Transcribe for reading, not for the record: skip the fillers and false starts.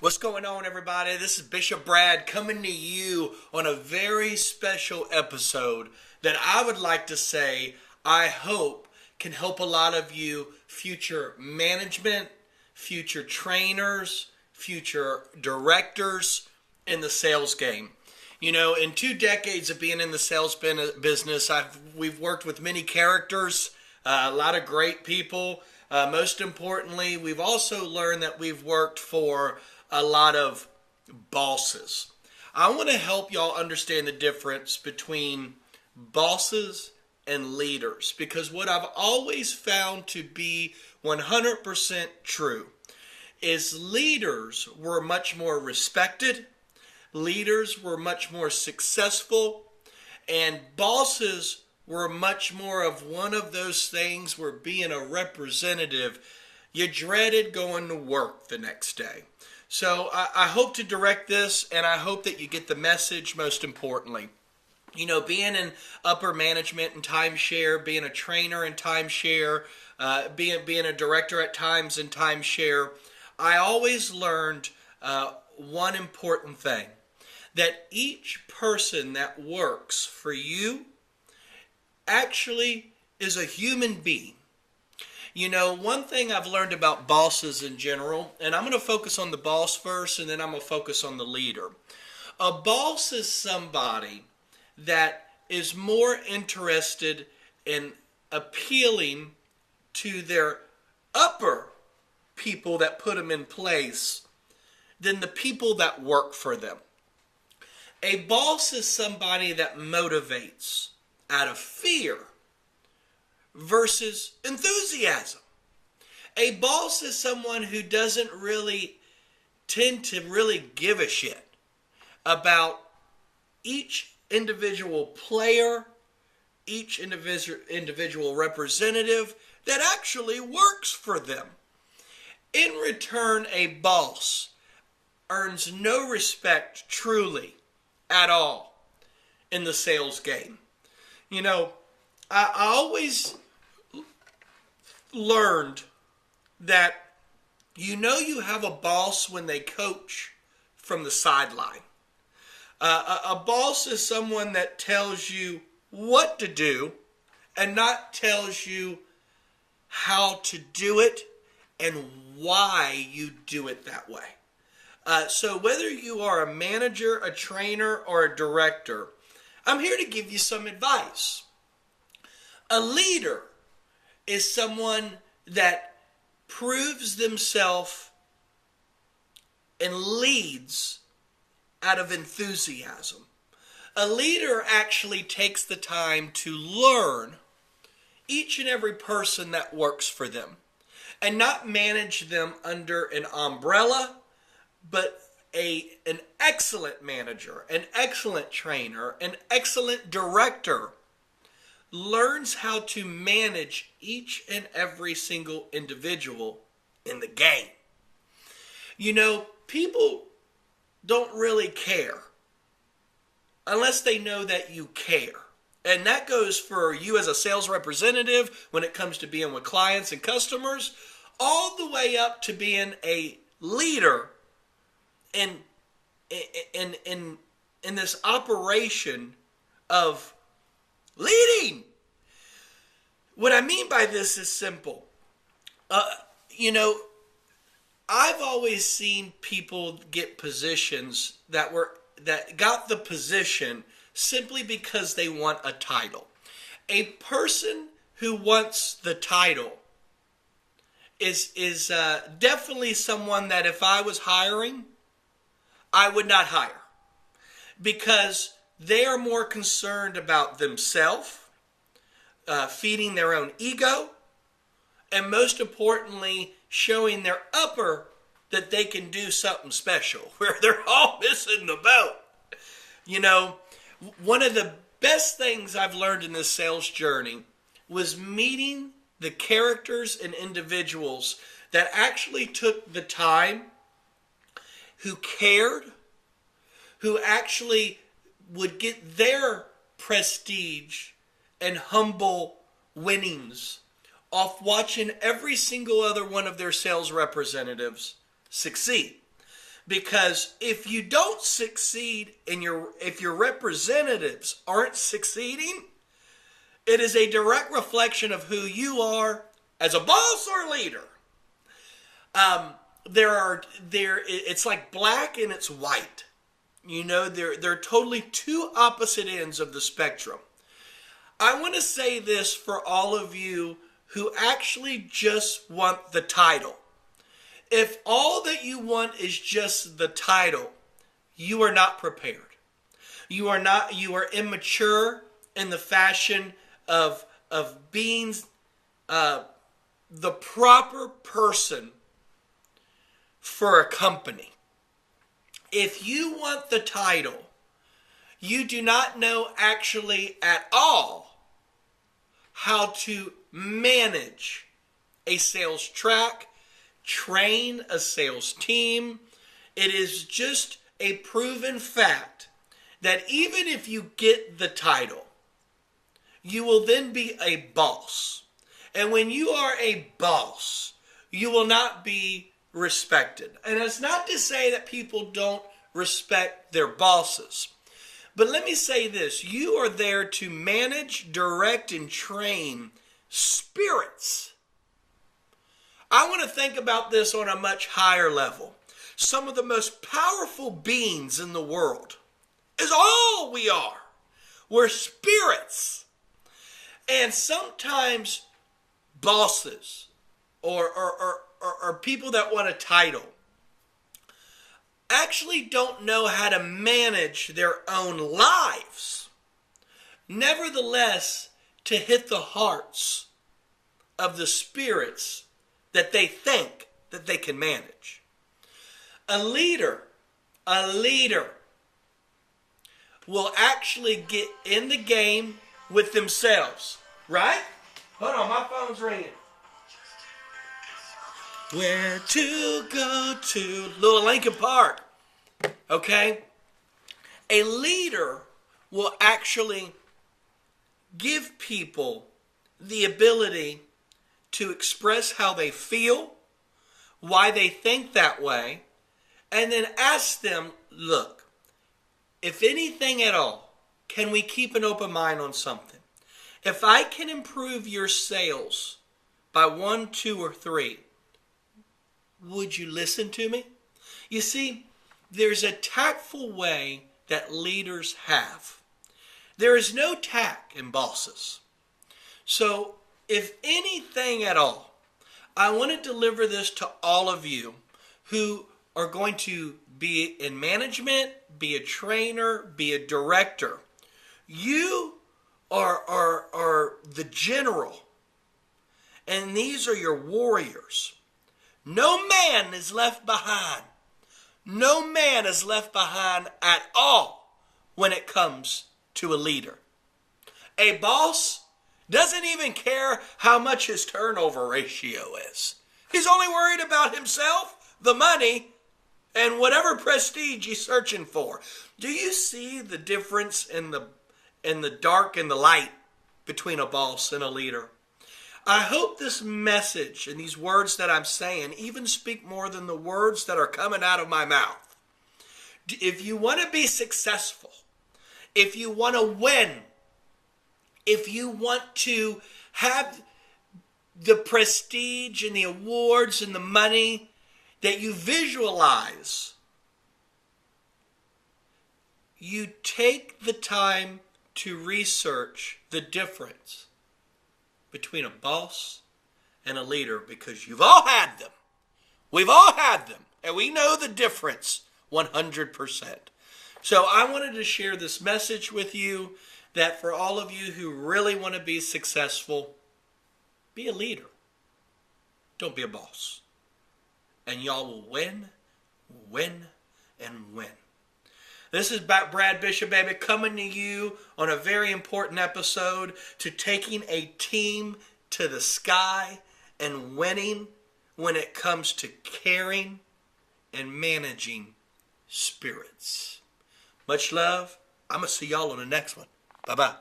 What's going on, everybody? This is Bishop Brad coming to you on a very special episode that I would like to say I hope can help a lot of you future management, future trainers, future directors in the sales game. You know, in 2 decades of being in the sales business, we've worked with many characters, a lot of great people. Most importantly, we've also learned that we've worked for a lot of bosses. I want to help y'all understand the difference between bosses and leaders, because what I've always found to be 100% true is leaders were much more respected, leaders were much more successful, and bosses were much more of one of those things where being a representative, you dreaded going to work the next day. So I hope to direct this, and I hope that you get the message most importantly. You know, being in upper management in timeshare, being a trainer in timeshare, being a director at times in timeshare, I always learned one important thing. That each person that works for you actually is a human being. You know, one thing I've learned about bosses in general, and I'm going to focus on the boss first, and then I'm going to focus on the leader. A boss is somebody that is more interested in appealing to their upper people that put them in place than the people that work for them. A boss is somebody that motivates out of fear versus enthusiasm. A boss is someone who doesn't really tend to really give a shit about each individual player, each individual representative that actually works for them. In return, a boss earns no respect truly at all in the sales game. You know, I always learned that you have a boss when they coach from the sideline. A boss is someone that tells you what to do and not tells you how to do it and why you do it that way. So whether you are a manager, a trainer, or a director, I'm here to give you some advice. A leader is someone that proves themselves and leads out of enthusiasm. A leader actually takes the time to learn each and every person that works for them and not manage them under an umbrella, but an excellent manager, an excellent trainer, an excellent director learns how to manage each and every single individual in the game. You know, people don't really care unless they know that you care. And that goes for you as a sales representative when it comes to being with clients and customers, all the way up to being a leader in this operation of leading. What I mean by this is simple. You know, I've always seen people get positions that got the position simply because they want a title. A person who wants the title is definitely someone that if I was hiring, I would not hire, because they are more concerned about themselves, feeding their own ego, and most importantly, showing their upper that they can do something special, where they're all missing the boat. You know, one of the best things I've learned in this sales journey was meeting the characters and individuals that actually took the time, who cared, who actually would get their prestige and humble winnings off watching every single other one of their sales representatives succeed. Because if you don't succeed if your representatives aren't succeeding, it is a direct reflection of who you are as a boss or leader. It's like black and it's white. You know, they're totally two opposite ends of the spectrum. I want to say this for all of you who actually just want the title. If all that you want is just the title, you are not prepared. You are immature in the fashion of being the proper person for a company. If you want the title, you do not know actually at all how to manage a sales track, train a sales team. It is just a proven fact that even if you get the title, you will then be a boss. And when you are a boss, you will not be respected. And it's not to say that people don't respect their bosses. But let me say this. You are there to manage, direct, and train spirits. I want to think about this on a much higher level. Some of the most powerful beings in the world is all we are. We're spirits. And sometimes bosses or people that want a title actually don't know how to manage their own lives. Nevertheless, to hit the hearts of the spirits that they think that they can manage. A leader will actually get in the game with themselves, right? Hold on, my phone's ringing. Where to go to? Little Lincoln Park. Okay? A leader will actually give people the ability to express how they feel, why they think that way, and then ask them, look, if anything at all, can we keep an open mind on something? If I can improve your sales by 1, 2, or 3, would you listen to me? You see, there's a tactful way that leaders have. There is no tact in bosses. So, if anything at all, I want to deliver this to all of you who are going to be in management, be a trainer, be a director. You are the general, and these are your warriors. No man is left behind. No man is left behind at all when it comes to a leader. A boss doesn't even care how much his turnover ratio is. He's only worried about himself, the money, and whatever prestige he's searching for. Do you see the difference in the dark and the light between a boss and a leader? I hope this message and these words that I'm saying even speak more than the words that are coming out of my mouth. If you want to be successful, if you want to win, if you want to have the prestige and the awards and the money that you visualize, you take the time to research the difference between a boss and a leader, because you've all had them. We've all had them, and we know the difference 100%. So I wanted to share this message with you that for all of you who really want to be successful, be a leader. Don't be a boss. And y'all will win, and win. This is Brad Bishop, baby, coming to you on a very important episode to taking a team to the sky and winning when it comes to caring and managing spirits. Much love. I'm going to see y'all on the next one. Bye-bye.